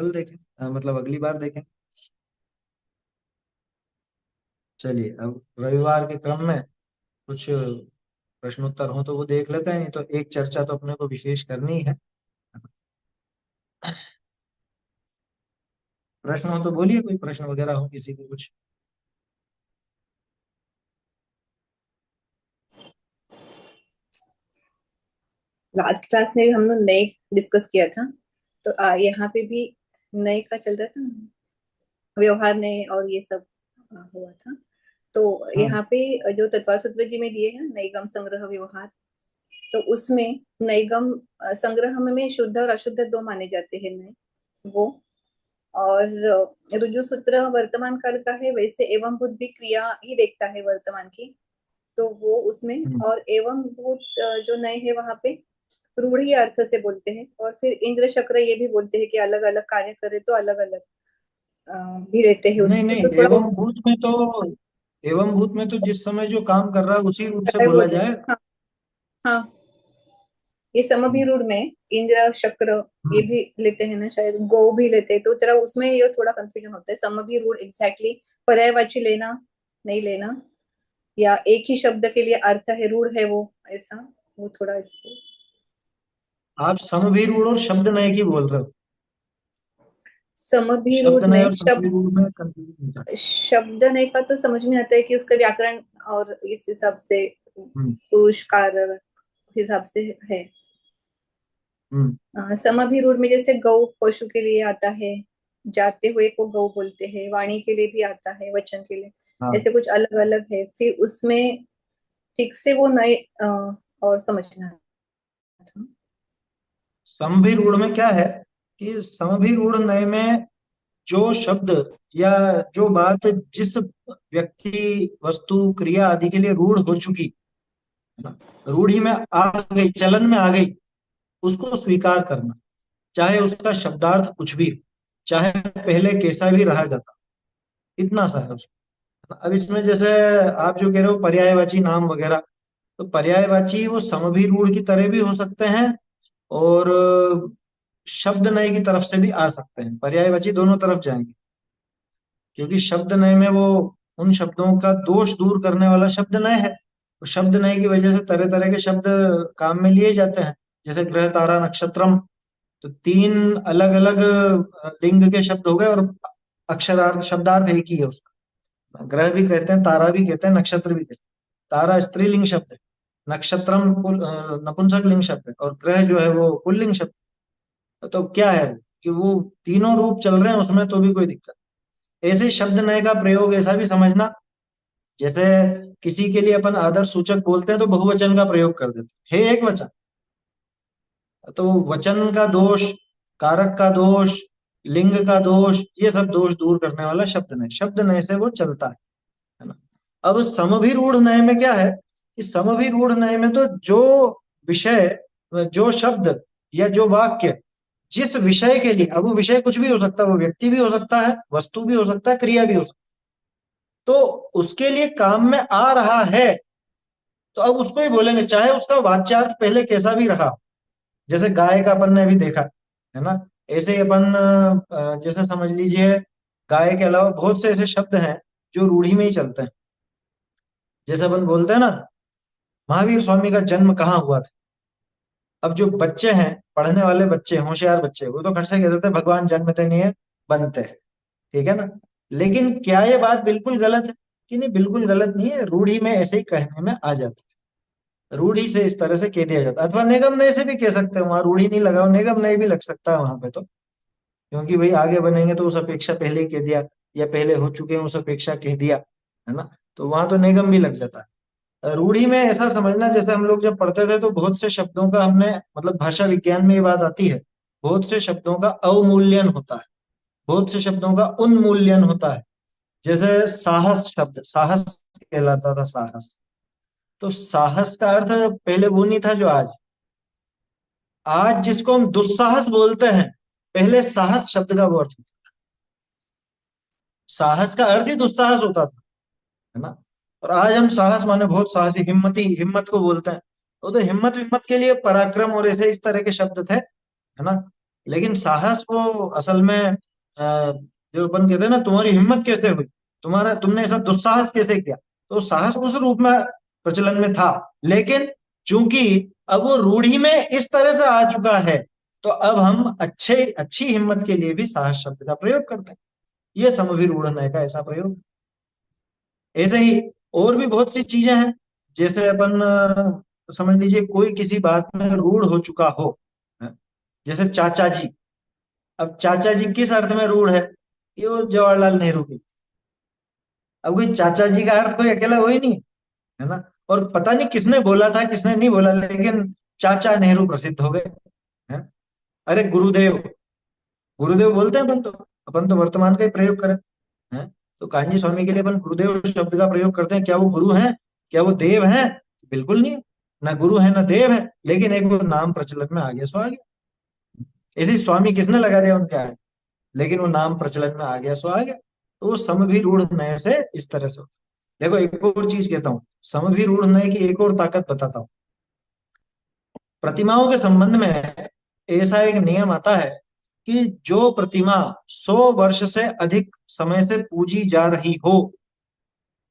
कल देखें, मतलब अगली बार देखें। चलिए, अब रविवार के क्रम में कुछ प्रश्नोत्तर हो तो वो देख लेते हैं, नहीं तो एक चर्चा तो अपने को विशेष करनी ही है। प्रश्न हो तो बोलिए, कोई प्रश्न वगैरह हो किसी को कुछ। लास्ट क्लास में भी हम लोग नए डिस्कस किया था, तो यहाँ पे भी नए का चल रहा था ना, व्यवहार नए और ये सब हुआ था। तो हम्म। यहाँ पे जो तत्व सूत्र जी में दिए हैं नैगम संग्रह व्यवहार, तो उसमें नैगम संग्रह में शुद्ध और अशुद्ध दो माने जाते हैं नए वो। और रुजु सूत्र वर्तमान काल का है, वैसे एवं भूत भी क्रिया ही देखता है वर्तमान की, तो वो उसमें। हम्म। और एवं भूत जो नए है वहां पे रूढ़ी अर्थ से बोलते हैं, और फिर इंद्र चक्र ये भी बोलते हैं कि अलग अलग कार्य करे तो अलग अलग भी रहते हैं नहीं उसको, नहीं, तो थोड़ा एवं उस भूत में तो, एवं भूत में तो जिस समय जो काम कर रहा है उसी रूप से है बोला बोल रहे जाए। हैं। हाँ हाँ, ये हम्म। समभिरूढ़ में इंद्र चक्र ये हम्म। भी लेते हैं ना, शायद गौ भी लेते हैं, तो जरा उसमें ये थोड़ा कंफ्यूजन होता है समभिरूढ़ एग्जैक्टली पर्यायवाची लेना नहीं लेना, या एक ही शब्द के लिए अर्थ है रूढ़ है वो, ऐसा वो थोड़ा इसको। आप समभिरूढ़ और शब्द नय की बोल रहे हो? शब्द समभिरूढ़ नय में और समभिरूढ़ में कंफ्यूजन होता है। शब्द नहीं का तो समझ में आता है कि उसका व्याकरण और इस हिसाब से हम्म। पुरुष कार्य हिसाब से है। हम्म। समभिरूढ़ में जैसे गौ पशु के लिए आता है, जाते हुए को गौ बोलते हैं, वाणी के लिए भी आता है, वचन के लिए, हाँ। ऐसे कुछ अलग अलग है। फिर उसमें ठीक से वो नए और समझना था। समभिरूढ़ में क्या है कि समभिरूढ़ नय में जो शब्द या जो बात जिस व्यक्ति वस्तु क्रिया आदि के लिए रूढ़ हो चुकी है ना, रूढ़ी में आ गई, चलन में आ गई, उसको स्वीकार करना, चाहे उसका शब्दार्थ कुछ भी हो, चाहे पहले कैसा भी रहा जाता, इतना सा है उसमें। अब इसमें जैसे आप जो कह रहे हो पर्यायवाची नाम वगैरह, तो पर्यायवाची वो समभिरूढ़ की तरह भी हो सकते हैं, और शब्द नय की तरफ से भी आ सकते हैं। पर्यायवाची दोनों तरफ जाएंगे, क्योंकि शब्द नय में वो उन शब्दों का दोष दूर करने वाला शब्द नय है। तो शब्द नय की वजह से तरह तरह के शब्द काम में लिए जाते हैं। जैसे ग्रह तारा नक्षत्रम, तो तीन अलग अलग लिंग के शब्द हो गए, और अक्षरार्थ शब्दार्थ एक ही है उसका। ग्रह भी कहते हैं, तारा भी कहते हैं, नक्षत्र भी कहते हैं। तारा स्त्रीलिंग शब्द है, नक्षत्रम नपुंसक लिंग शब्द है, और ग्रह जो है वो पुल्लिंग शब्द है। तो क्या है कि वो तीनों रूप चल रहे हैं उसमें, तो भी कोई दिक्कत। ऐसे शब्द नय का प्रयोग ऐसा भी समझना, जैसे किसी के लिए अपन आदर सूचक बोलते हैं तो बहुवचन का प्रयोग कर देते हैं, हे एक वचन। तो वचन का दोष, कारक का दोष, लिंग का दोष, ये सब दोष दूर करने वाला शब्द नय, शब्द नय से वो चलता है ना। अब समभिरूढ़ नय में क्या है कि समभिरूढ़ नय में तो जो विषय, जो शब्द या जो वाक्य जिस विषय के लिए, अब वो विषय कुछ भी हो सकता है, वो व्यक्ति भी हो सकता है, वस्तु भी हो सकता है, क्रिया भी हो सकता है, तो उसके लिए काम में आ रहा है, तो अब उसको ही बोलेंगे, चाहे उसका वाच्यार्थ पहले कैसा भी रहा। जैसे गाय का अपन ने अभी देखा है ना, ऐसे ही अपन जैसे समझ लीजिए, गाय के अलावा बहुत से ऐसे शब्द हैं जो रूढ़ी में ही चलते हैं। जैसे अपन बोलते हैं ना, महावीर स्वामी का जन्म कहाँ हुआ था। अब जो बच्चे हैं, पढ़ने वाले बच्चे, होशियार बच्चे, वो तो खट से कह देते हैं भगवान जन्मते नहीं है, बनते हैं। ठीक है ना। लेकिन क्या ये बात बिल्कुल गलत है? कि नहीं, बिल्कुल गलत नहीं है, रूढ़ी में ऐसे ही कहने में आ जाता है, रूढ़ी से इस तरह से कह दिया जाता है। अथवा निगम नय से भी कह सकते हैं, वहां रूढ़ी नहीं लगाओ, निगम नय भी लग सकता है वहां पे तो, क्योंकि भाई आगे बनेंगे तो उस अपेक्षा पहले ही कह दिया, या पहले हो चुके हैं उस अपेक्षा कह दिया, है ना, तो वहां तो निगम भी लग जाता है। रूढ़ी में ऐसा समझना, जैसे हम लोग जब पढ़ते थे तो बहुत से शब्दों का हमने, मतलब भाषा विज्ञान में ये बात आती है, बहुत से शब्दों का अवमूल्यन होता है, बहुत से शब्दों का उन्मूल्यन होता है। जैसे साहस शब्द, साहस कहलाता था, साहस, तो साहस का अर्थ पहले वो नहीं था जो आज। आज जिसको हम दुस्साहस बोलते हैं, पहले साहस शब्द का वो अर्थ था। साहस का अर्थ ही दुस्साहस होता था, है ना। और आज हम साहस माने बहुत साहसी, हिम्मती, हिम्मत को बोलते हैं। वो तो हिम्मत विम्मत के लिए पराक्रम और ऐसे इस तरह के शब्द थे, है ना। लेकिन साहस वो असल में जो अपन कहते हैं ना, तुम्हारी हिम्मत कैसे हुई, तुम्हारा तुमने ऐसा दुस्साहस कैसे किया, तो साहस उस रूप में प्रचलन में था। लेकिन चूंकि अब वो रूढ़ी में इस तरह से आ चुका है, तो अब हम अच्छी हिम्मत के लिए भी साहस शब्द का प्रयोग करते हैं। ये समभिरूढ़ नय का ऐसा प्रयोग। ऐसे ही और भी बहुत सी चीजें हैं। जैसे अपन समझ लीजिए कोई किसी बात में रूढ़ हो चुका हो, है? जैसे चाचा जी। अब चाचा जी किस अर्थ में रूढ़ है? ये वो जवाहरलाल नेहरू की। अब कोई चाचा जी का अर्थ कोई अकेला हो ही नहीं, है ना। और पता नहीं किसने बोला था किसने नहीं बोला, लेकिन चाचा नेहरू प्रसिद्ध हो गए, है। अरे गुरुदेव, गुरुदेव बोलते हैं अपन तो वर्तमान का ही प्रयोग करें, हैं। तो कांजी स्वामी के लिए अपन गुरुदेव शब्द का प्रयोग करते हैं। क्या वो गुरु हैं? क्या वो देव हैं? बिल्कुल नहीं। ना गुरु है ना देव है, लेकिन एक वो नाम प्रचलन में आ गया सो आ गया। ऐसे ही स्वामी किसने लगा दिया उनके आगे, लेकिन वो नाम प्रचलन में आ गया सो आ गया। तो वो समभिरूढ़ नय से इस तरह से होता है। देखो एक और चीज कहता हूँ, समभिरूढ़ नय की एक और ताकत बताता हूँ। प्रतिमाओं के संबंध में ऐसा एक नियम आता है कि जो प्रतिमा 100 वर्ष से अधिक समय से पूजी जा रही हो,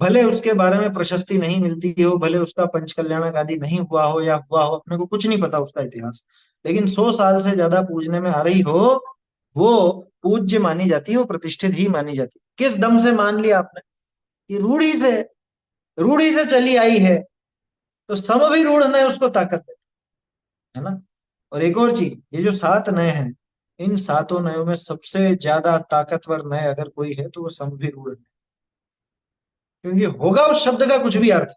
भले उसके बारे में प्रशस्ति नहीं मिलती हो, भले उसका पंचकल्याणक आदि नहीं हुआ हो या हुआ हो, अपने को कुछ नहीं पता उसका इतिहास, लेकिन 100 साल से ज्यादा पूजने में आ रही हो, वो पूज्य मानी जाती है, वो प्रतिष्ठित ही मानी जाती है। किस दम से मान लिया आपने? कि रूढ़ी से चली आई है, तो सम भी रूढ़ ने उसको ताकत देती है ना। और एक और चीज, ये जो 7 नय हैं, इन 7 नयों में सबसे ज्यादा ताकतवर नय अगर कोई है तो वो सम भी रूढ़ है। क्योंकि होगा उस शब्द का कुछ भी अर्थ,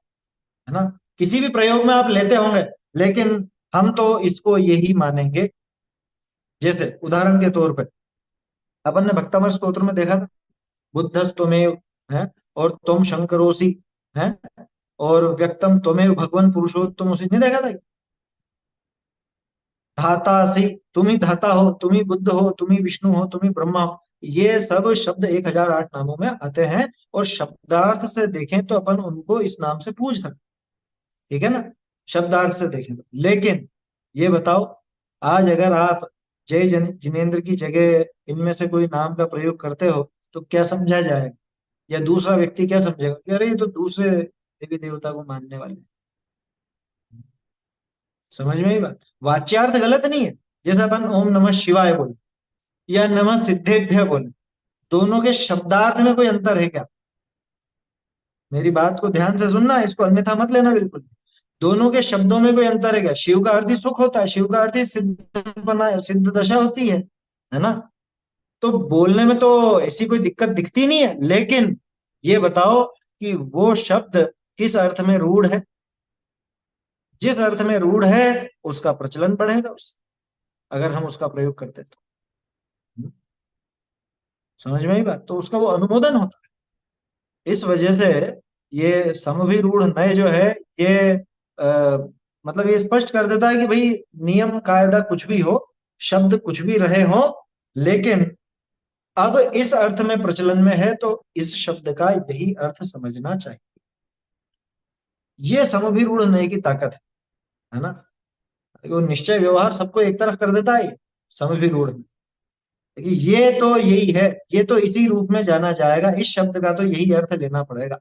है ना, किसी भी प्रयोग में आप लेते होंगे, लेकिन हम तो इसको यही मानेंगे। जैसे उदाहरण के तौर पे अपन ने भक्तमर स्तोत्र में देखा था, बुद्धस्तमेव, है, और तुम शंकरोसी, है, और व्यक्तम त्वमेव भगवान पुरुषोत्तम उसी ने देखा था। धातासी, तुम ही धाता हो, तुम ही बुद्ध हो, तुम ही विष्णु हो, तुम ही ब्रह्मा हो। ये सब शब्द 1008 नामों में आते हैं, और शब्दार्थ से देखें तो अपन उनको इस नाम से पूज सकते, ठीक है ना, शब्दार्थ से देखें तो। लेकिन ये बताओ, आज अगर आप जिनेन्द्र की जगह इनमें से कोई नाम का प्रयोग करते हो, तो क्या समझा जाएगा? या दूसरा व्यक्ति क्या समझेगा कि अरे ये तो दूसरे देवी देवता को मानने वाले हैं। समझ में ही बात, वाच्यार्थ गलत नहीं है। जैसे अपन ओम नमः शिवाय बोले या नमः सिद्धेभ्य बोले, दोनों के शब्दार्थ में कोई अंतर है क्या? मेरी बात को ध्यान से सुनना, इसको अन्यथा मत लेना बिल्कुल। दोनों के शब्दों में कोई अंतर है क्या? शिव का अर्थ ही सुख होता है, शिव का अर्थ ही सिद्ध दशा होती है ना। तो बोलने में तो ऐसी कोई दिक्कत दिखती नहीं है, लेकिन ये बताओ कि वो शब्द किस अर्थ में रूढ़ है? जिस अर्थ में रूढ़ है उसका प्रचलन बढ़ेगा, उस अगर हम उसका प्रयोग करते तो। समझ में ही बात, तो उसका वो अनुमोदन होता है। इस वजह से ये समभिरूढ़ नय जो है, ये मतलब ये स्पष्ट कर देता है कि भाई नियम कायदा कुछ भी हो, शब्द कुछ भी रहे हो, लेकिन अब इस अर्थ में प्रचलन में है, तो इस शब्द का यही अर्थ समझना चाहिए। ये समभिरूढ़ नय की ताकत है ना। वो निश्चय व्यवहार सबको एक तरफ कर देता है, समभिरूढ़ में। देखिए ये तो यही है, ये तो इसी रूप में जाना जाएगा, इस शब्द का तो यही अर्थ लेना पड़ेगा।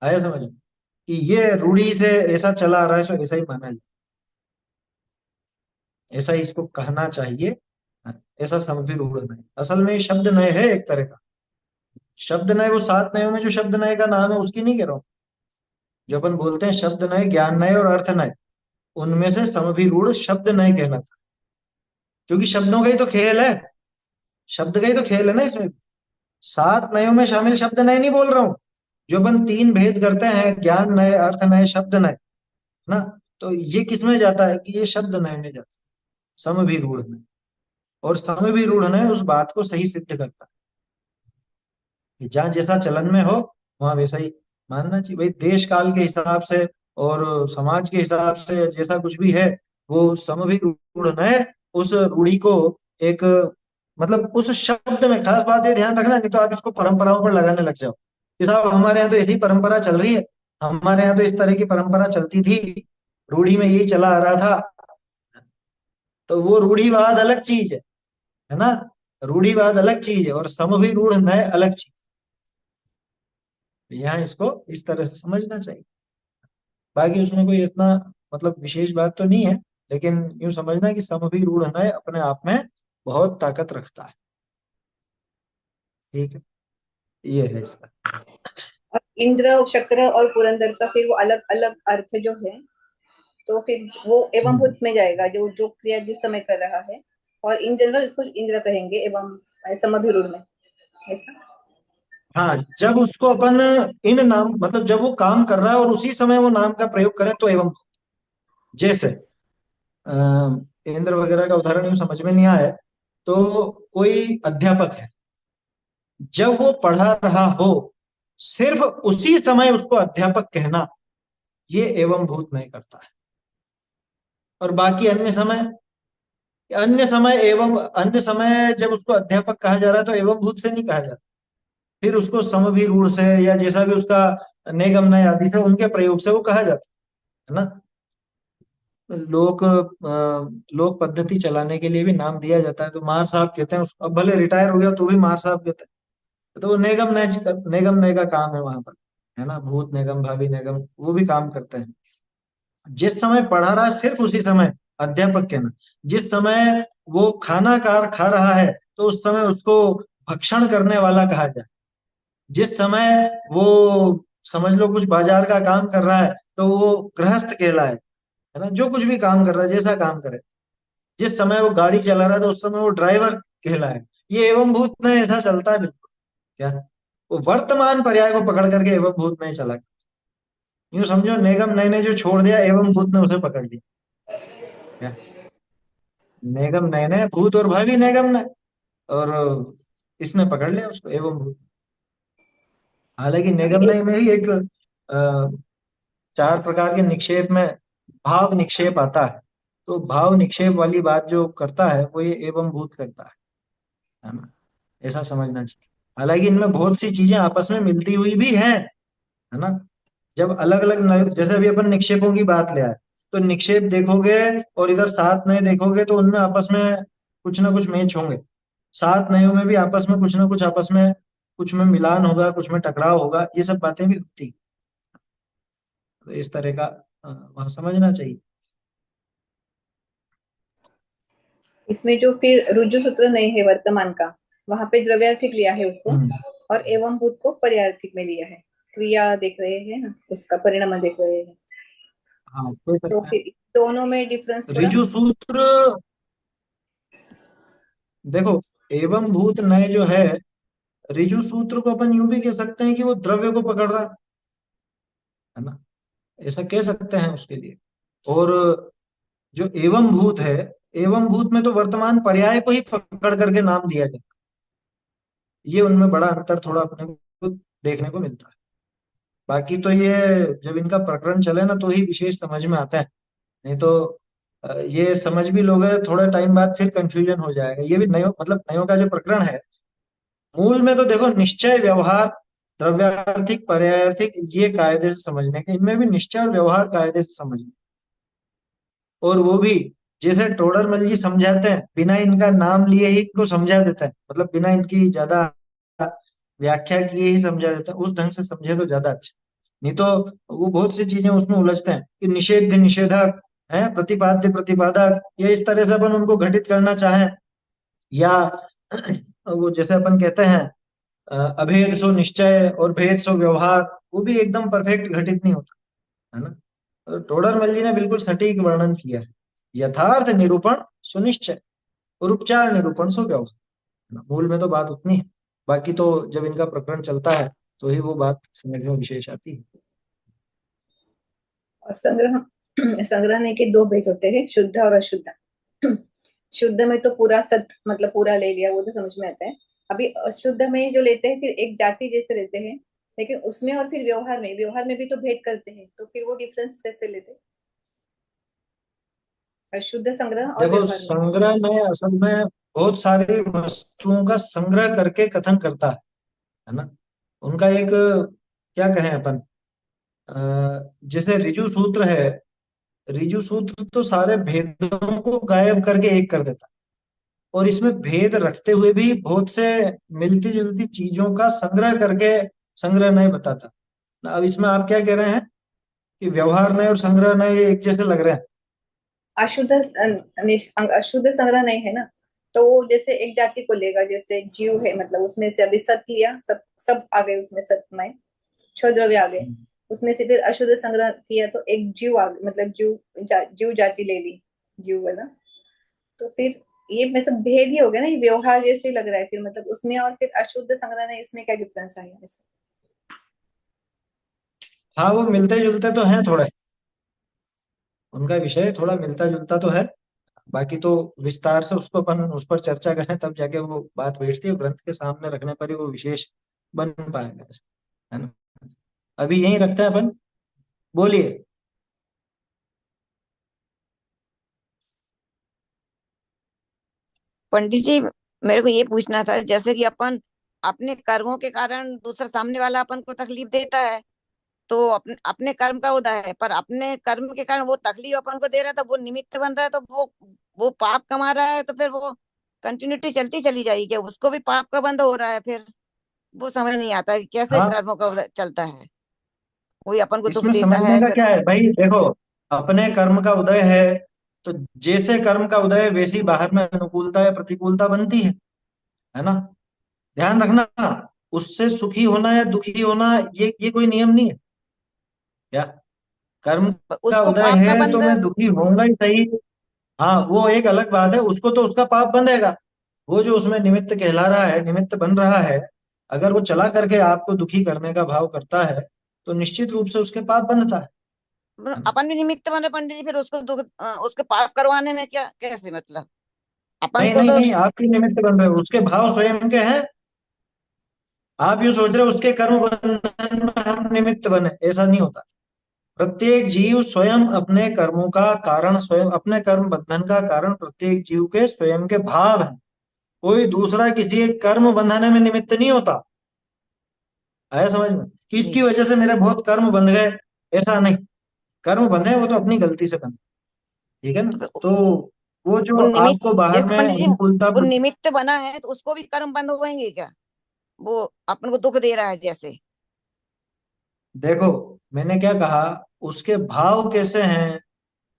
आया समझ में? कि ये रूढ़ी से ऐसा चला आ रहा है, सो ऐसा ही माना जाए, ऐसा ही इसको कहना चाहिए। ऐसा समभिरूढ़ नय, असल में ये शब्द नय है एक तरह का। शब्द नय वो 7 नयों में जो शब्द नय का नाम है उसकी नहीं कह रहा हूं। जो अपन बोलते हैं शब्द नय, ज्ञान नय और अर्थ नय, उनमें से समभिरूढ़ शब्द नय कहलाता है। क्योंकि शब्दों का ही तो खेल है, शब्द का ही तो खेल है ना इसमें। 7 नयों में शामिल शब्द नय नहीं बोल रहा हूं। जो अपन 3 भेद करते हैं, ज्ञान नय, अर्थ नय, शब्द नय, ना, तो ये किस में जाता है? कि ये शब्द नय में जाता है, समभिरूढ़ में। और समभिरूढ़ नय उस बात को सही सिद्ध करता है कि जहाँ जैसा चलन में हो वहां वैसा ही मानना चाहिए। भाई देश काल के हिसाब से और समाज के हिसाब से जैसा कुछ भी है, वो समभिरूढ़ नय उस रूढ़ी को एक, मतलब उस शब्द में, खास बात ये ध्यान रखना, नहीं तो आप इसको परंपराओं पर लगाने लग जाओ कि साहब हमारे यहाँ तो ऐसी परंपरा चल रही है, हमारे यहाँ तो इस तरह की परंपरा चलती थी, रूढ़ी में यही चला आ रहा था। तो वो रूढ़ीवाद अलग चीज है, है ना। रूढ़िवाद अलग चीज है और समभिरूढ़ नय अलग चीज। यहाँ इसको इस तरह से समझना चाहिए। बाकी उसमें कोई इतना मतलब विशेष बात तो नहीं है, लेकिन यूं समझना कि समभिरूढ़ नय अपने आप में बहुत ताकत रखता है। ठीक है, ये है इसका। और इंद्र शक्र और पुरंदर का फिर वो अलग अलग अर्थ जो है, तो फिर वो एवं हम्म। भूत में जाएगा, जो जो क्रिया जिस समय कर रहा है। और इन जनरल इसको इंद्र कहेंगे एवं समभिरूढ़ में, ऐसा। हाँ, जब उसको अपन इन नाम मतलब जब वो काम कर रहा है और उसी समय वो नाम का प्रयोग करे तो एवं। जैसे अ, इंद्र वगैरह का उदाहरण यूं समझ में नहीं आया, तो कोई अध्यापक है, जब वो पढ़ा रहा हो सिर्फ उसी समय उसको अध्यापक कहना, ये एवं भूत नहीं करता है। और बाकी अन्य समय जब उसको अध्यापक कहा जा रहा है तो एवं भूत से नहीं कहा जाता, फिर उसको समभिरूढ़ से या जैसा भी उसका नेगम नय आदि से उनके प्रयोग से वो कहा जाता है ना। लोक पद्धति चलाने के लिए भी नाम दिया जाता है, तो मार साहब कहते हैं उसको, अब भले रिटायर हो गया तो भी मार साहब कहते हैं। तो वो नेगम नय का काम है वहां पर, है ना। भूत नेगम भावी नेगम वो भी काम करते हैं। जिस समय पढ़ा रहा है सिर्फ उसी समय अध्यापक कहना। जिस समय वो खाना खा रहा है तो उस समय उसको भक्षण करने वाला कहा जाए। जिस समय वो समझ लो कुछ बाजार का काम कर रहा है तो वो गृहस्थ कहलाए, है ना। जो कुछ भी काम कर रहा है जैसा काम करे, जिस समय वो गाड़ी चला रहा है तो उस समय वो ड्राइवर कहलाए। ये एवं भूत में ऐसा चलता है बिल्कुल। क्या, वो वर्तमान पर्याय को पकड़ करके एवं भूत में चला। यूं समझो नेगम नय ने जो छोड़ दिया एवं भूत ने उसे पकड़ लिया। क्या, नेगम नय ने भूत और भावी नेगम नय, और इसने पकड़ लिया उसको एवं भूत। हालांकि अभी निगम में ही एक चार प्रकार के निक्षेप में भाव निक्षेप आता है। तो भाव निक्षेप वाली बात जो करता है वो ये एवं भूत करता है ना। ऐसा समझना चाहिए। हालांकि इनमें बहुत सी चीजें आपस में मिलती हुई भी हैं, है ना। जब अलग अलग जैसे अभी अपन निक्षेपों की बात ले आए, तो निक्षेप देखोगे और इधर सात नए देखोगे तो उनमें आपस में कुछ ना कुछ मैच होंगे। सात नयों में भी आपस में कुछ ना कुछ आपस में कुछ में मिलान होगा, कुछ में टकराव होगा, ये सब बातें भी होती हैं। तो इस तरह का वहाँ समझना चाहिए। इसमें जो फिर रुजु सूत्र नहीं है वर्तमान का, वहां पे द्रव्यार्थिक लिया है उसको, हम्म। और एवं भूत को पर्यार्थिक में लिया है। क्रिया देख रहे हैं ना, उसका परिणाम देख रहे हैं। हाँ, कोई तो सकता है। फिर दोनों में डिफरेंस थोड़ा। ऋजु सूत्र, देखो, एवं भूत नय जो है, ऋजु सूत्र को अपन यूं भी कह सकते हैं कि वो द्रव्य को पकड़ रहा है ना। ऐसा कह सकते हैं उसके लिए। और जो एवं भूत है, एवं भूत में तो वर्तमान पर्याय को ही पकड़ करके नाम दिया गया। ये उनमें बड़ा अंतर थोड़ा अपने को देखने को मिलता है। बाकी तो ये जब इनका प्रकरण चले ना तो ही विशेष समझ में आता है। नहीं तो ये समझ भी लोगे थोड़े टाइम बाद फिर कंफ्यूजन हो जाएगा। ये भी नयो मतलब नयो का जो प्रकरण है, मूल में तो देखो निश्चय व्यवहार द्रव्यार्थिक पर्यायार्थिक ये कायदे से समझने के, इनमें भी निश्चय और व्यवहार कायदे से समझने। और वो भी जैसे टोडरमल जी समझाते हैं, बिना इनका नाम लिए ही इनको समझा देता है, मतलब बिना इनकी ज्यादा व्याख्या किए ही समझा देता है। उस ढंग से समझे तो ज्यादा अच्छा। नहीं तो वो बहुत सी चीजें उसमें उलझते हैं कि निषेध निषेधक है, प्रतिपाद्य प्रतिपादक, या इस तरह से अपन उनको घटित करना चाहें, या वो जैसे अपन कहते हैं अभेद सो निश्चय और भेद सो व्यवहार, वो भी एकदम परफेक्ट घटित नहीं होता, है ना। तो टोडरमल जी ने बिल्कुल सटीक वर्णन किया है। यथार्थ निरूपण सुनिश्चय और उपचार निरूपण सो व्यवहार, है ना। मूल में तो बात उतनी है, बाकी तो जब इनका प्रकरण चलता है तो ही वो बात समझ में विशेष आती है। और संग्रह संग्रहने के दो भेद होते हैं, शुद्ध और अशुद्ध। शुद्ध में तो पूरा सत मतलब पूरा ले लिया, वो तो समझ में आता है। अभी अशुद्ध में जो लेते हैं फिर एक जाति जैसे लेते हैं, लेकिन उसमें और फिर व्यवहार में भी तो भेद करते हैं, तो फिर वो डिफरेंस कैसे लेते हैं अशुद्ध संग्रह और देखो, व्यवहार में। संग्रह में असल में बहुत सारी वस्तुओं का संग्रह करके कथन करता है ना। उनका एक क्या कहें अपन, जैसे ऋजु सूत्र है, ऋजु सूत्र तो सारे भेदों को गायब करके एक कर देता और इसमें भेद रखते हुए भी बहुत से मिलती जुलती चीजों का संग्रह करके संग्रह नय बताता। अब इसमें आप क्या कह रहे हैं कि व्यवहार नय और संग्रह नय ये एक जैसे लग रहे हैं? अशुद्ध संग्रह नहीं है ना। तो वो जैसे एक जाति को लेगा, जैसे जीव है, मतलब उसमें से अभी सत लिया, सब सब आ गए उसमें, सत में छह द्रव्य आ गए। उसमें से फिर अशुद्ध संग्रह किया तो एक जीव आ मतलब जीव जाति ले ली, जीव वाला। तो फिर ये में सब भेद ही हो गया ना, ये व्यवहार जैसे लग रहा है फिर, मतलब उसमें और फिर अशुद्ध संग्रह है, इसमें क्या डिफरेंस आया वैसे? हाँ, वो मिलते जुलते तो हैं थोड़े, उनका विषय थोड़ा मिलता जुलता तो है। बाकी तो विस्तार से उसको अपन उस पर चर्चा करें तब जाके वो बात बैठती है, ग्रंथ के सामने रखने पर ही वो विशेष बन पाएगा, है ना। अभी यही रखते हैं अपन। बोलिए। पंडित जी, मेरे को ये पूछना था, जैसे कि अपन अपने कर्मों के कारण दूसरा सामने वाला अपन को तकलीफ देता है, तो अपने अपने कर्म का उदय है, पर अपने कर्म के कारण वो तकलीफ अपन को दे रहा है, तो वो निमित्त बन रहा है, तो वो पाप कमा रहा है, तो फिर वो कंटिन्यूटी चलती चली जाएगी क्या? उसको भी पाप का बंध हो रहा है फिर? वो समझ नहीं आता कि कैसे हाँ, कर्मों का उदय चलता है। कोई अपन को दुख इसमें देता समझने है का फिर। क्या है भाई, देखो, अपने कर्म का उदय है तो जैसे कर्म का उदय है वैसी बाहर में अनुकूलता या प्रतिकूलता बनती है ना। ध्यान रखना, उससे सुखी होना या दुखी होना ये कोई नियम नहीं है क्या। कर्म का उसको उदय पाप का है तो बंध। मैं दुखी होऊंगा ही सही। हाँ, वो एक अलग बात है, उसको तो उसका पाप बंधेगा। वो जो उसमें निमित्त कहला रहा है, निमित्त बन रहा है, अगर वो चला करके आपको दुखी करने का भाव करता है तो निश्चित रूप से उसके पाप बंधता है ना? अपन भी निमित्त बने पंडित जी, फिर उसको दुख उसके पाप करवाने में क्या कैसे मतलब? अपन नहीं को नहीं तो। नहीं, आपके निमित्त बन रहे हो, उसके भाव स्वयं के हैं। आप ये सोच रहे हो उसके कर्म बंधन में हम निमित्त बने, ऐसा नहीं होता। प्रत्येक जीव स्वयं अपने कर्मों का कारण, स्वयं अपने कर्म बंधन का कारण प्रत्येक जीव के स्वयं के भाव हैं। कोई दूसरा किसी एक कर्म बंधाने में निमित्त नहीं होता। आया समझ में कि इसकी जी। वजह से मेरे बहुत कर्म बंध गए, ऐसा नहीं। कर्म बंधे वो तो अपनी गलती से बंधे, ठीक है ना। तो फिर तो वो जो वो निमित्त, आपको बाहर जैसे में पंडित जी अनुकूलता, वो निमित्त बना है, तो उसको भी कर्म बंद होएंगे क्या? वो अपन को दुख दे रहा है जैसे। देखो, मैंने क्या कहा, उसके भाव कैसे हैं,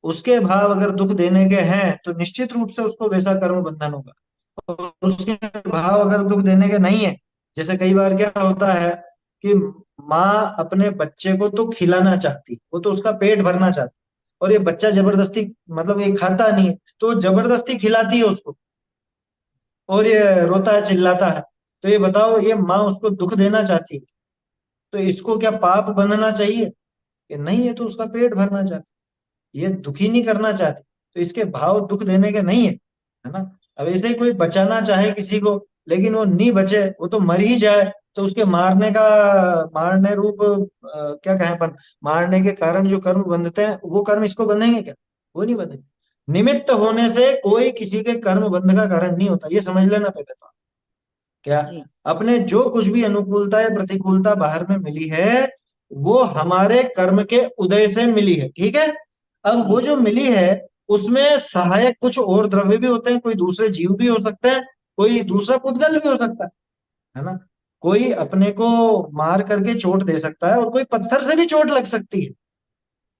उसके भाव अगर दुख देने के हैं तो निश्चित रूप से उसको वैसा कर्म बंधन होगा। और उसके भाव अगर दुख देने के नहीं है, जैसे कई बार क्या होता है कि माँ अपने बच्चे को तो खिलाना चाहती, वो तो उसका पेट भरना चाहती, और ये बच्चा जबरदस्ती, मतलब ये खाता नहीं है तो वो जबरदस्ती खिलाती है उसको, और ये रोता है चिल्लाता है। तो ये बताओ, ये माँ उसको दुख देना चाहती है, तो इसको क्या पाप बंधना चाहिए कि नहीं? है तो उसका पेट भरना चाहती, ये दुखी नहीं करना चाहती, तो इसके भाव दुख देने के नहीं है ना। अब ऐसे ही कोई बचाना चाहे किसी को, लेकिन वो नहीं बचे, वो तो मर ही जाए, तो उसके मारने का, मारने रूप क्या कहें अपन, मारने के कारण जो कर्म बंधते हैं वो कर्म इसको बंधेंगे क्या? वो नहीं बंधेंगे। निमित्त होने से कोई किसी के कर्म बंध का कारण नहीं होता, ये समझ लेना पहले तो। क्या, जी। अपने जो कुछ भी अनुकूलता या प्रतिकूलता बाहर में मिली है वो हमारे कर्म के उदय से मिली है, ठीक है। अब वो जी। जो मिली है उसमें सहायक कुछ और द्रव्य भी होते हैं, कोई दूसरे जीव भी हो सकते हैं, कोई दूसरा पुद्गल भी हो सकता है ना। कोई अपने को मार करके चोट दे सकता है और कोई पत्थर से भी चोट लग सकती है,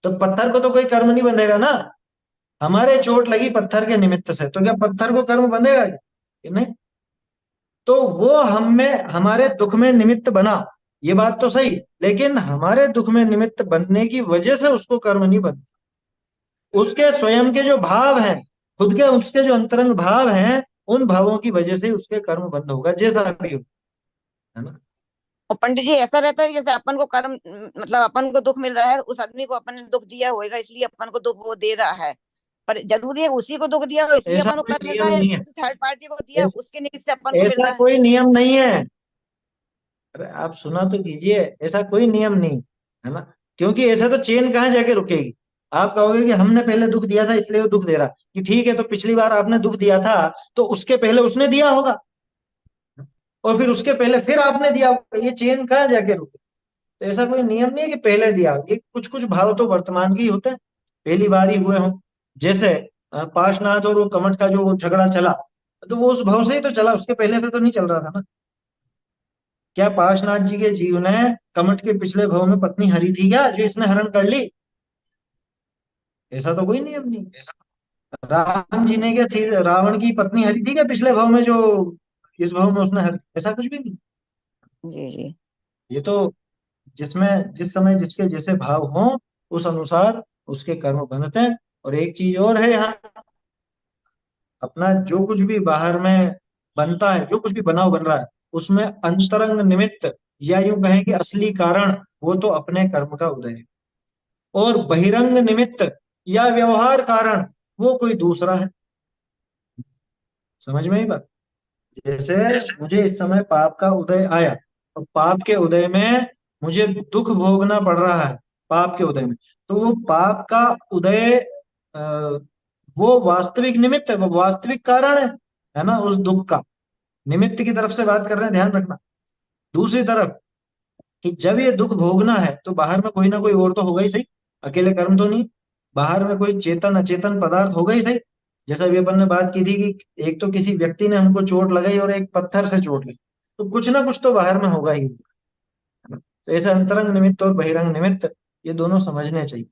तो पत्थर को तो कोई कर्म नहीं बंधेगा ना। हमारे चोट लगी पत्थर के निमित्त से, तो क्या पत्थर को कर्म बंधेगा क्या? कि नहीं। तो वो हम में हमारे दुख में निमित्त बना, ये बात तो सही, लेकिन हमारे दुख में निमित्त बनने की वजह से उसको कर्म नहीं बनता। उसके स्वयं के जो भाव हैं, खुद के उसके जो अंतरंग भाव हैं, उन भावों की वजह से उसके कर्म बंद होगा, जैसा भी हो, है ना। और पंडित जी ऐसा रहता है कि जैसे अपन को कर्म मतलब अपन को दुख मिल रहा है, उस आदमी को अपन ने दुख दिया होगा, इसलिए अपन को दुख वो दे रहा है। पर जरूरी है उसी को दुख दिया हो इसलिए ऐसा अपन को कोई कर्म मिल रहा नियम है, या नहीं है। किसी थर्ड पार्टी को दिया ऐस- उसके निमित्त से अपन को मिल ऐसा रहा है? कोई नियम नहीं है। अरे आप सुना तो कीजिए, ऐसा कोई नियम नहीं, है ना। क्योंकि ऐसा तो चेन कहाँ जाके रुकेगी। आप कहोगे कि हमने पहले दुख दिया था इसलिए वो दुख दे रहा, कि ठीक है, तो पिछली बार आपने दुख दिया था तो उसके पहले उसने दिया होगा, और फिर उसके पहले फिर आपने दिया होगा, ये चेन कहाँ जाके रुके। तो ऐसा कोई नियम नहीं है कि पहले दिया, ये कुछ कुछ भाव तो वर्तमान के ही होते हैं, पहली बार ही हुए हों। जैसे पार्शनाथ और वो कमठ का जो वो झगड़ा चला, तो वो उस भाव से ही तो चला, उसके पहले से तो नहीं चल रहा था ना। क्या पार्श्वनाथ जी के जीव ने कमट के पिछले भाव में पत्नी हरी थी क्या, जो इसने हरण कर ली? ऐसा तो कोई नियम नहीं। राम जी ने क्या रावण की पत्नी हरी थी क्या पिछले भाव में, जो इस भाव में उसने हरी? ऐसा कुछ भी नहीं। जी जी। ये तो जिसमें जिस समय जिसके जैसे भाव हो, उस अनुसार उसके कर्म बनते हैं। और एक चीज और है यहाँ, अपना जो कुछ भी बाहर में बनता है, जो कुछ भी बनाव बन रहा है, उसमें अंतरंग निमित्त या यूं कहें कि असली कारण, वो तो अपने कर्म का उदय है। और बहिरंग निमित्त या व्यवहार कारण, वो कोई दूसरा है। समझ में ही बात? जैसे मुझे इस समय पाप का उदय आया, और पाप के उदय में मुझे दुख भोगना पड़ रहा है, पाप के उदय में, तो वो पाप का उदय अ, वो वास्तविक निमित्त है, वो वास्तविक कारण है ना, उस दुख का। निमित्त की तरफ से बात कर रहे हैं, ध्यान रखना। दूसरी तरफ, कि जब ये दुख भोगना है तो बाहर में कोई ना कोई और तो होगा ही सही, अकेले कर्म तो नहीं। बाहर में कोई चेतन अचेतन पदार्थ होगा ही सही। जैसा अभी अपन ने बात की थी कि एक तो किसी व्यक्ति ने हमको चोट लगाई और एक पत्थर से चोट लगी, तो कुछ ना कुछ तो बाहर में होगा ही। तो ऐसे अंतरंग निमित्त और बहिरंग निमित्त, ये दोनों समझने चाहिए,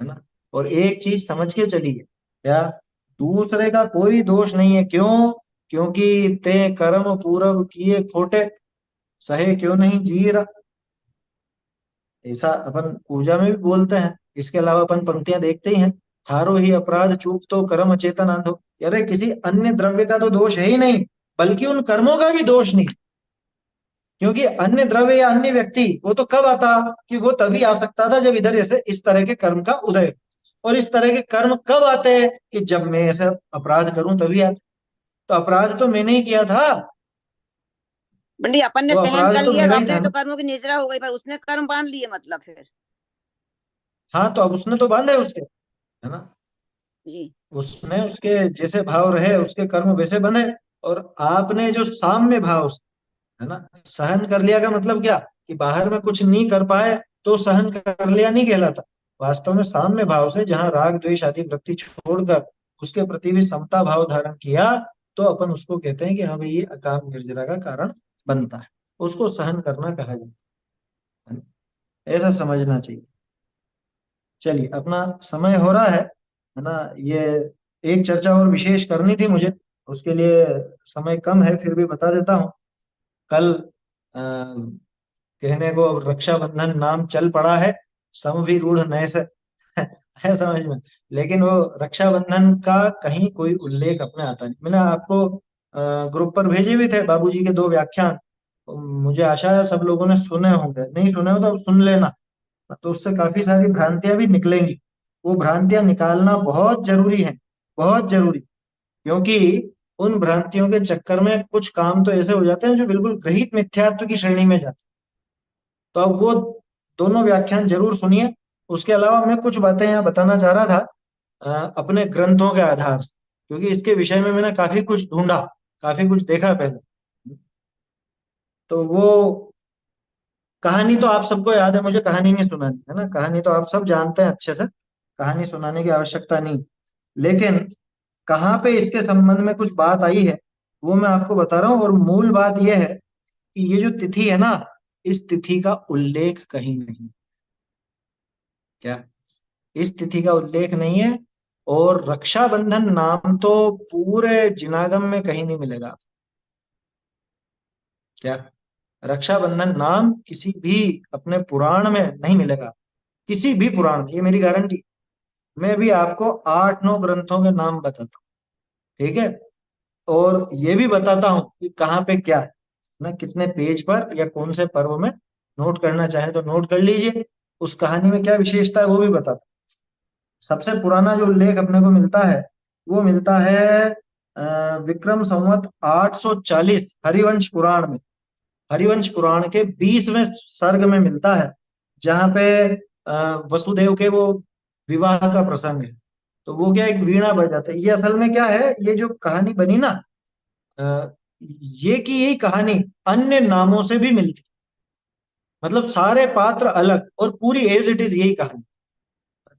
है ना। और एक चीज समझ के चलिए, क्या दूसरे का कोई दोष नहीं है। क्यों? क्योंकि ते कर्म पूरब किए खोटे, सहे क्यों नहीं जीरा। ऐसा अपन पूजा में भी बोलते हैं। इसके अलावा अपन पंक्तियां देखते ही हैं, थारो ही अपराध चूक तो कर्म अचेतन अंधो। अरे किसी अन्य द्रव्य का तो दोष है ही नहीं, बल्कि उन कर्मों का भी दोष नहीं। क्योंकि अन्य द्रव्य या अन्य व्यक्ति वो तो कब आता, कि वो तभी आ सकता था जब इधर ऐसे इस तरह के कर्म का उदय हो। और इस तरह के कर्म कब आते हैं, कि जब मैं ऐसा अपराध करूं तभी आते। तो अपराध तो मैंने ही किया था, बंटी अपन ने वो सहन कर अपराध तो लिया तो मेरा ही अपने था तो ना। कर्मों की निजरा हो गई, पर उसने कर्म बांध लिए मतलब फिर। हाँ, तो अब उसने तो बांधा है उसके, है ना। जी। उसमें उसके जैसे भाव रहे, उसके कर्म वैसे बने। और आपने जो साम्य भाव से, है ना, सहन कर लिया का मतलब क्या, कि बाहर में कुछ नहीं कर पाए तो सहन कर लिया नहीं कहलाता। वास्तव में साम्य भाव से, जहाँ राग द्वेष आदि वृत्ति छोड़कर उसके प्रति भी समता भाव धारण किया, तो अपन उसको कहते हैं कि हाँ भाई, ये अकाम निर्जरा का कारण बनता है। उसको सहन करना कहा जाता है। ऐसा समझना चाहिए। चलिए, अपना समय हो रहा है ना। ये एक चर्चा और विशेष करनी थी मुझे, उसके लिए समय कम है, फिर भी बता देता हूँ। कल कहने को अब रक्षाबंधन नाम चल पड़ा है, सम भी रूढ़ नए से है समझ में। लेकिन वो रक्षाबंधन का कहीं कोई उल्लेख अपने आता नहीं। मैंने आपको ग्रुप पर भेजे भी थे बाबूजी के 2 व्याख्यान। मुझे आशा है सब लोगों ने सुने होंगे, नहीं सुने हो तो अब सुन लेना। तो उससे काफी सारी भ्रांतियां भी निकलेंगी। वो भ्रांतियां निकालना बहुत जरूरी है, बहुत जरूरी। क्योंकि उन भ्रांतियों के चक्कर में कुछ काम तो ऐसे हो जाते हैं जो बिल्कुल गृहीत मिथ्यात्व की श्रेणी में जाते हैं। तो अब वो दोनों व्याख्यान जरूर सुनिए। उसके अलावा मैं कुछ बातें यहाँ बताना चाह रहा था, अपने ग्रंथों के आधार से, क्योंकि इसके विषय में मैंने काफी कुछ ढूंढा, काफी कुछ देखा पहले। तो वो कहानी तो आप सबको याद है, मुझे कहानी नहीं सुनानी है ना, कहानी तो आप सब जानते हैं अच्छे से, कहानी सुनाने की आवश्यकता नहीं। लेकिन कहाँ पे इसके संबंध में कुछ बात आई है, वो मैं आपको बता रहा हूँ। और मूल बात यह है कि ये जो तिथि है ना, इस तिथि का उल्लेख कहीं नहीं। क्या? इस तिथि का उल्लेख नहीं है। और रक्षाबंधन नाम तो पूरे जिनागम में कहीं नहीं मिलेगा। क्या? रक्षाबंधन नाम किसी भी अपने पुराण में नहीं मिलेगा, किसी भी पुराण में, ये मेरी गारंटी। मैं भी आपको 8-9 ग्रंथों के नाम बताता हूँ, ठीक है। और ये भी बताता हूँ कि कहाँ पे क्या है ना, कितने पेज पर या कौन से पर्व में। नोट करना चाहे तो नोट कर लीजिए। उस कहानी में क्या विशेषता है वो भी बताता हूँ। सबसे पुराना जो उल्लेख अपने को मिलता है, वो मिलता है विक्रम संवत 840 हरिवंश पुराण में। हरिवंश पुराण के 20वें सर्ग में मिलता है, जहाँ पे वसुदेव के वो विवाह का प्रसंग है। तो वो क्या, एक वीणा बजाते हैं। ये असल में क्या है, ये जो कहानी बनी ना, अ, ये की यही कहानी अन्य नामों से भी मिलती, मतलब सारे पात्र अलग और पूरी एज इट इज यही कहानी।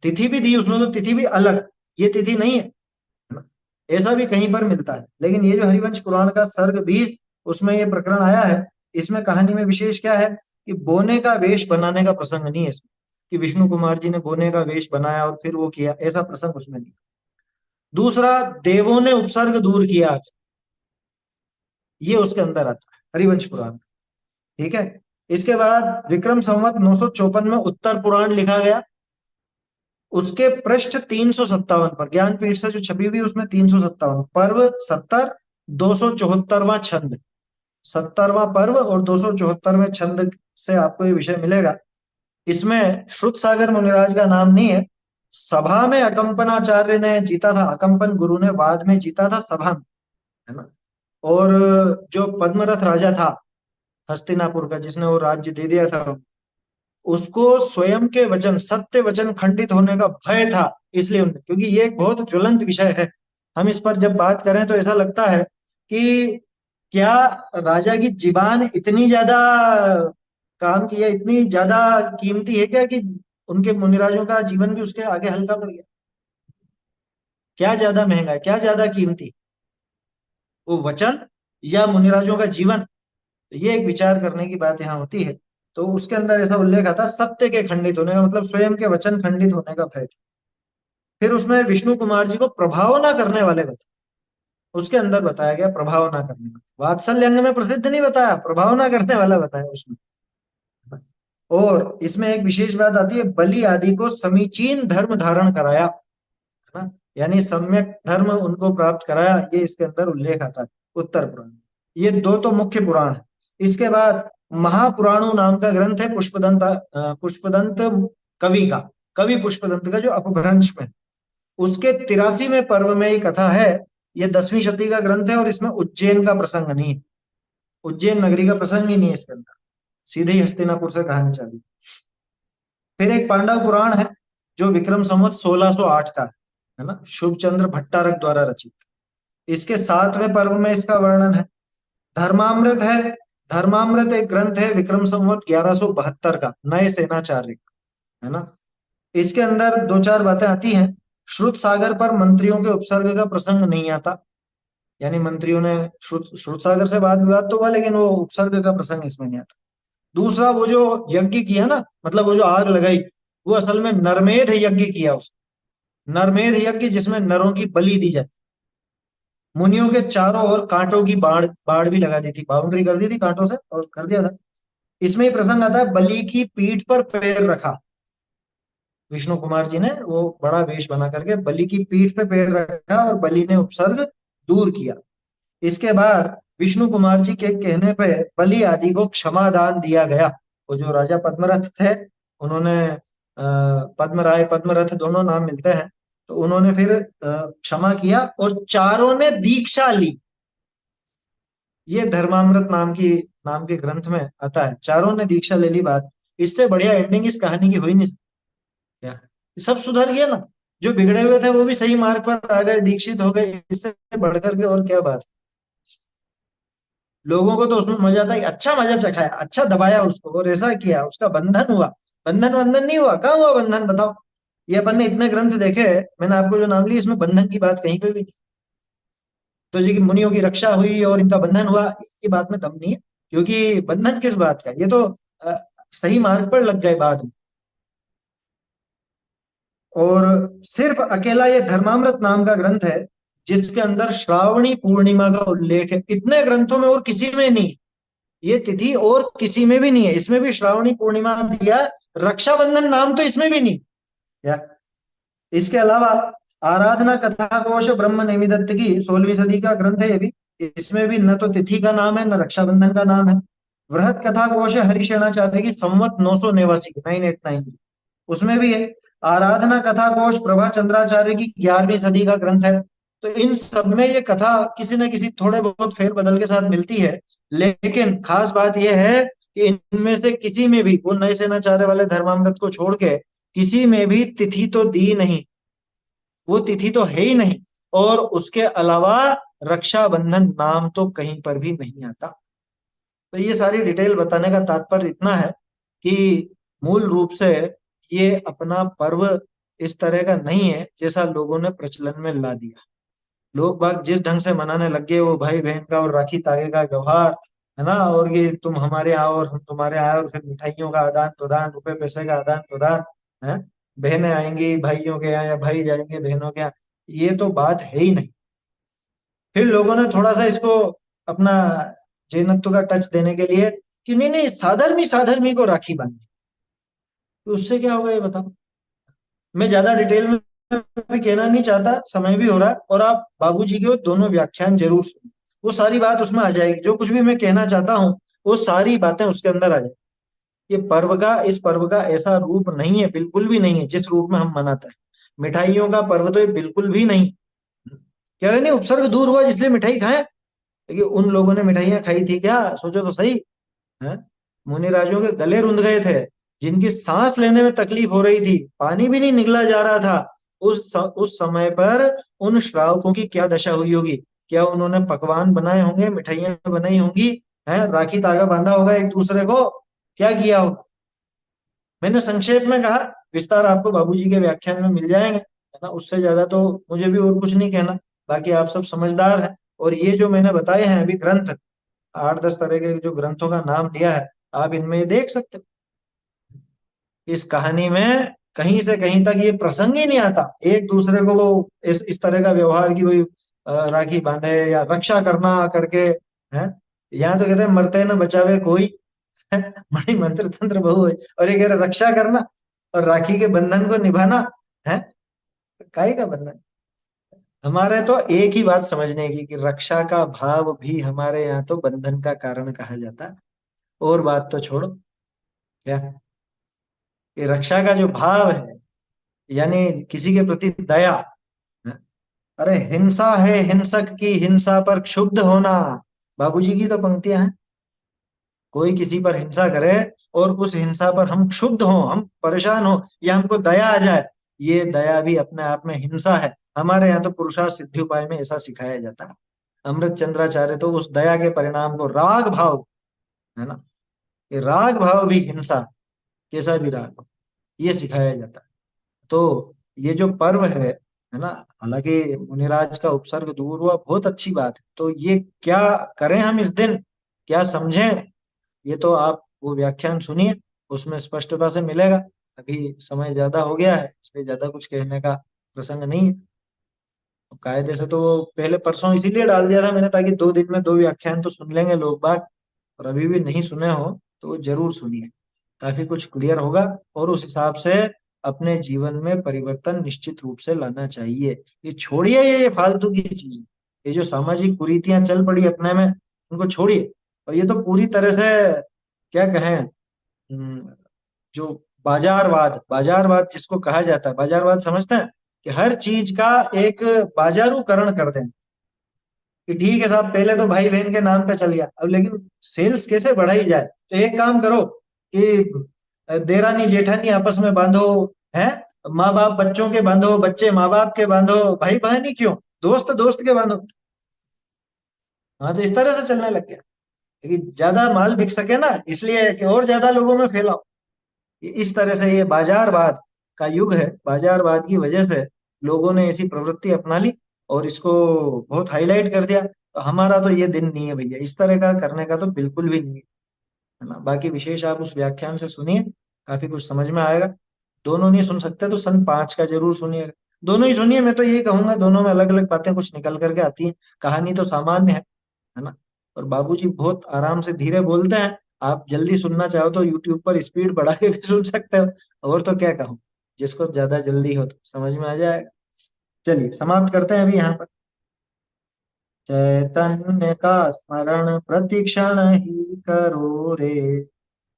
तिथि भी दी उसने तो तिथि भी अलग, ये तिथि नहीं है, है ना? ऐसा भी कहीं पर मिलता है। लेकिन ये जो हरिवंश पुराण का सर्ग 20 उसमें ये प्रकरण आया है, इसमें कहानी में विशेष क्या है कि बोने का वेश बनाने का प्रसंग नहीं है इसमें, कि विष्णु कुमार जी ने बोने का वेश बनाया और फिर वो किया, ऐसा प्रसंग उसमें नहीं। दूसरा, देवों ने उपसर्ग दूर किया, ये उसके अंदर आता है हरिवंश पुराण। ठीक है। इसके बाद विक्रम संवत 954 में उत्तर पुराण लिखा गया। उसके पृष्ठ 357 पर, ज्ञानपीठ से जो छपी हुई उसमें 357, पर्व 70, 274वां छंद, 70वां पर्व और 274वें छंद से आपको ये विषय मिलेगा। इसमें श्रुत सागर मुनिराज का नाम नहीं है। सभा में अकंपनाचार्य ने जीता था, अकंपन गुरु ने बाद में जीता था सभा में, है ना। और जो पद्मरथ राजा था हस्तिनापुर का, जिसने वो राज्य दे दिया था, उसको स्वयं के वचन, सत्य वचन खंडित होने का भय था, इसलिए उन्हें, क्योंकि ये एक बहुत ज्वलंत विषय है। हम इस पर जब बात करें तो ऐसा लगता है कि क्या राजा की जीवान इतनी ज्यादा काम की है, इतनी ज्यादा कीमती है क्या, कि उनके मुनिराजों का जीवन भी उसके आगे हल्का पड़ गया? क्या ज्यादा महंगा है, क्या ज्यादा कीमती, वो वचन या मुनिराजों का जीवन? तो ये एक विचार करने की बात यहाँ होती है। तो उसके अंदर ऐसा उल्लेख आता, सत्य के खंडित होने का मतलब स्वयं के वचन खंडित होने का भय था। फिर उसमें विष्णु कुमार जी को प्रभाव ना करने वाले बताए, उसके अंदर बताया गया प्रभाव ना करने वाला, वात्सल्य अंग में प्रसिद्ध नहीं बताया, प्रभाव ना करने वाला बताया उसमें। और इसमें एक विशेष बात आती है, बलि आदि को समीचीन धर्म धारण कराया, है ना, यानी सम्यक धर्म उनको प्राप्त कराया, ये इसके अंदर उल्लेख आता है उत्तर पुराण। ये दो तो मुख्य पुराण है। इसके बाद महापुराणों नाम का ग्रंथ है पुष्पदंत, पुष्पदंत कवि का, कवि पुष्पदंत का, जो अपभ्रंश में, उसके 83वें पर्व में ये कथा है। ये 10वीं शती का ग्रंथ है और इसमें उज्जैन का प्रसंग नहीं है, उज्जैन नगरी का प्रसंग ही नहीं है इसके अंदर, सीधे ही हस्तिनापुर से कहानी चली। फिर एक पांडव पुराण है जो विक्रम संवत 1608 का है ना, शुभ चंद्र भट्टारक द्वारा रचित। इसके 7वें पर्व में इसका वर्णन है। धर्मामृत है, धर्मामृत एक ग्रंथ है विक्रम संवत 1172 का, नए सेनाचार्य का, है ना। इसके अंदर दो चार बातें आती हैं। श्रुत सागर पर मंत्रियों के उपसर्ग का प्रसंग नहीं आता, यानी मंत्रियों ने श्रुत श्रुत सागर से वाद विवाद तो हुआ, लेकिन वो उपसर्ग का प्रसंग इसमें नहीं आता। दूसरा, वो जो यज्ञ किया ना, मतलब वो जो आग लगाई, वो असल में नरमेध यज्ञ किया उसने, नरमेध यज्ञ, जिसमें नरों की बलि दी जाती, मुनियों के चारों ओर कांटों की बाढ़ बाढ़ भी लगा दी थी, बाउंड्री कर दी थी कांटों से और कर दिया था। इसमें ही प्रसंग आता है, बलि की पीठ पर पैर रखा, विष्णु कुमार जी ने वो बड़ा वेश बना करके बलि की पीठ पे पैर रखा और बलि ने उपसर्ग दूर किया। इसके बाद विष्णु कुमार जी के कहने पे बलि आदि को क्षमा दान दिया गया। वो जो राजा पद्मरथ थे, उन्होंने पद्मराय पद्मरथ दोनों नाम मिलते हैं, तो उन्होंने फिर क्षमा किया और चारों ने दीक्षा ली। ये धर्मामृत नाम के ग्रंथ में आता है, चारों ने दीक्षा ले ली। बात, इससे बढ़िया एंडिंग इस कहानी की हो ही नहीं सकती। क्या सब सुधर गया ना, जो बिगड़े हुए थे वो भी सही मार्ग पर आ गए, दीक्षित हो गए, इससे बढ़कर के और क्या बात। लोगों को तो उसमें मजा आता है, अच्छा मजा चखाया, अच्छा दबाया उसको और ऐसा किया, उसका बंधन हुआ। बंधन बंधन नहीं हुआ, कहाँ हुआ बंधन बताओ? ये अपन ने इतने ग्रंथ देखे, मैंने आपको जो नाम ली, इसमें बंधन की बात कहीं पे भी नहीं। तो ये कि मुनियों की रक्षा हुई और इनका बंधन हुआ, ये बात में दम नहीं है, क्योंकि बंधन किस बात का, ये तो अ, सही मार्ग पर लग गए बाद में। और सिर्फ अकेला ये धर्मामृत नाम का ग्रंथ है जिसके अंदर श्रावणी पूर्णिमा का उल्लेख है, इतने ग्रंथों में और किसी में नहीं। ये तिथि और किसी में भी नहीं है, इसमें भी श्रावणी पूर्णिमा दिया, रक्षाबंधन नाम तो इसमें भी नहीं। या इसके अलावा आराधना कथा कोश ब्रह्म नेमिदत्त की 16वीं सदी का ग्रंथ है ये भी, इसमें भी न तो तिथि का नाम है न रक्षाबंधन का नाम है। वृहत कथा कोश है हरिशेणाचार्य की संवत 989 989, उसमें भी है। आराधना कथा कोश प्रभा चंद्राचार्य की 11वीं सदी का ग्रंथ है। तो इन सब में ये कथा किसी न किसी थोड़े बहुत फेर बदल के साथ मिलती है, लेकिन खास बात यह है कि इनमें से किसी में भी, वो नए सेनाचार्य वाले धर्मामृत को छोड़ के, किसी में भी तिथि तो दी नहीं, वो तिथि तो है ही नहीं। और उसके अलावा रक्षाबंधन नाम तो कहीं पर भी नहीं आता। तो ये सारी डिटेल बताने का तात्पर्य इतना है कि मूल रूप से ये अपना पर्व इस तरह का नहीं है जैसा लोगों ने प्रचलन में ला दिया। लोग बाग जिस ढंग से मनाने लग गए वो भाई बहन का और राखी तागे का व्यवहार, है ना, और ये तुम हमारे यहाँ और हम तुम्हारे यहाँ, और फिर मिठाइयों का आदान प्रदान, रुपए पैसे का आदान प्रदान, है, बहनें आएंगी भाइयों के यहाँ या भाई जाएंगे बहनों के यहाँ, ये तो बात है ही नहीं। फिर लोगों ने थोड़ा सा इसको अपना जैनत्व का टच देने के लिए कि नहीं नहीं साधर्मी साधर्मी को राखी बांधी, तो उससे क्या होगा ये बताओ। मैं ज्यादा डिटेल में भी कहना नहीं चाहता, समय भी हो रहा है, और आप बाबूजी के वो दोनों व्याख्यान जरूर सुनो, वो सारी बात उसमें आ जाएगी, जो कुछ भी मैं कहना चाहता हूँ वो सारी बातें उसके अंदर आ जाएगी। ये पर्व का, इस पर्व का ऐसा रूप नहीं है, बिल्कुल भी नहीं है जिस रूप में हम मनाते हैं। मिठाइयों का पर्व तो ये बिल्कुल भी नहीं। कह रहे नहीं उपसर्ग दूर हुआ इसलिए मिठाई खाएं, लेकिन उन लोगों ने मिठाइयां खाई थी क्या, सोचो तो सही है। मुनिराजों के गले रुंध गए थे, जिनकी सांस लेने में तकलीफ हो रही थी, पानी भी नहीं निकला जा रहा था, उस समय पर उन श्रावकों की क्या दशा हुई होगी। क्या उन्होंने पकवान बनाए होंगे, मिठाइयां बनाई होंगी, है, राखी धागा बांधा होगा एक दूसरे को, क्या किया होगा। मैंने संक्षेप में कहा, विस्तार आपको बाबूजी के व्याख्यान में मिल जाएंगे, है ना, उससे ज्यादा तो मुझे भी और कुछ नहीं कहना। बाकी आप सब समझदार हैं, और ये जो मैंने बताए हैं अभी ग्रंथ, 8-10 तरह के जो ग्रंथों का नाम लिया है, आप इनमें ये देख सकते हो। इस कहानी में कहीं से कहीं तक ये प्रसंग ही नहीं आता एक दूसरे को वो इस तरह का व्यवहार की कोई राखी बांधे या रक्षा करना करके, है। यहाँ तो कहते हैं मरते न बचावे कोई, बड़ी मंत्र तंत्र बहु है, और ये कह रहे रक्षा करना और राखी के बंधन को निभाना, है, काहे का बंधन। हमारे तो एक ही बात समझने की कि रक्षा का भाव भी हमारे यहाँ तो बंधन का कारण कहा जाता है, और बात तो छोड़ो। क्या, ये रक्षा का जो भाव है, यानी किसी के प्रति दया, है? अरे हिंसा है हिंसक की हिंसा पर क्षुब्ध होना, बाबूजी की तो पंक्तियां हैं। कोई किसी पर हिंसा करे और उस हिंसा पर हम क्षुब्ध हों, हम परेशान हो, या हमको दया आ जाए, ये दया भी अपने आप में हिंसा है। हमारे यहाँ तो पुरुषार्थ सिद्धि उपाय में ऐसा सिखाया जाता है। अमृत चंद्राचार्य तो उस दया के परिणाम को राग भाव, है ना, ये राग भाव भी हिंसा, कैसा भी राग हो, ये सिखाया जाता है। तो ये जो पर्व है ना, हालांकि मुनिराज का उपसर्ग दूर हुआ बहुत अच्छी बात है, तो ये क्या करें हम इस दिन, क्या समझें, ये तो आप वो व्याख्यान सुनिए, उसमें स्पष्टता से मिलेगा। अभी समय ज्यादा हो गया है इसलिए ज्यादा कुछ कहने का प्रसंग नहीं है। तो कायदे से तो वो पहले परसों इसीलिए डाल दिया था मैंने, ताकि 2 दिन में 2 व्याख्यान तो सुन लेंगे लोग बाग, और अभी भी नहीं सुने हो तो वो जरूर सुनिए, काफी कुछ क्लियर होगा, और उस हिसाब से अपने जीवन में परिवर्तन निश्चित रूप से लाना चाहिए। ये छोड़िए ये फालतू की चीज, ये जो सामाजिक कुरीतियां चल पड़ी अपने में, उनको छोड़िए। और ये तो पूरी तरह से क्या कहें, जो बाजारवाद, बाजारवाद जिसको कहा जाता है, बाजारवाद समझते हैं कि हर चीज का एक बाजारूकरण कर दें, कि ठीक है साहब पहले तो भाई बहन के नाम पे चल गया, अब लेकिन सेल्स कैसे बढ़ाई जाए, तो एक काम करो कि देरानी जेठानी आपस में बांधो, है, माँ बाप बच्चों के बांधो, बच्चे माँ बाप के बांधो, भाई बहन ही क्यों, दोस्त दोस्त के बांधो। हाँ तो इस तरह से चलने लग गया, लेकिन ज्यादा माल बिक सके ना, इसलिए कि और ज्यादा लोगों में फैलाओ। इस तरह से ये बाजारवाद का युग है, बाजारवाद की वजह से लोगों ने ऐसी प्रवृत्ति अपना ली और इसको बहुत हाईलाइट कर दिया। तो हमारा तो ये दिन नहीं है भैया, इस तरह का करने का तो बिल्कुल भी नहीं है ना। बाकी विशेष आप उस व्याख्यान से सुनिए, काफी कुछ समझ में आएगा। दोनों नहीं सुन सकते तो सन 5 का जरूर सुनिएगा, दोनों ही सुनिए, मैं तो यही कहूंगा, दोनों में अलग अलग बातें कुछ निकल करके आती हैं, कहानी तो सामान्य है ना। और बाबूजी बहुत आराम से धीरे बोलते हैं, आप जल्दी सुनना चाहो तो यूट्यूब पर स्पीड बढ़ा के भी सुन सकते हो, और तो क्या कहूँ, जिसको ज्यादा जल्दी हो तो समझ में आ जाएगा। चलिए समाप्त करते हैं अभी यहाँ पर। चैतन्य का स्मरण प्रतिक्षण ही करो रे,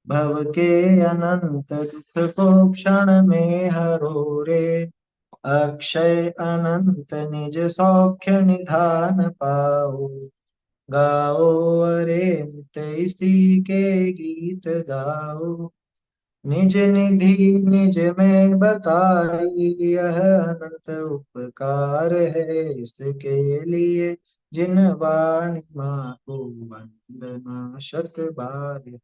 भव के अनंत दुख को क्षण में हरो रे, अक्षय अनंत निज सौख्य निधान पाओ, गाओ अरे मित इसी के गीत गाओ, निज निधि निज में बताई यह अनंत उपकार है, इसके लिए जिन वाणी माँ को वंदना शत बार।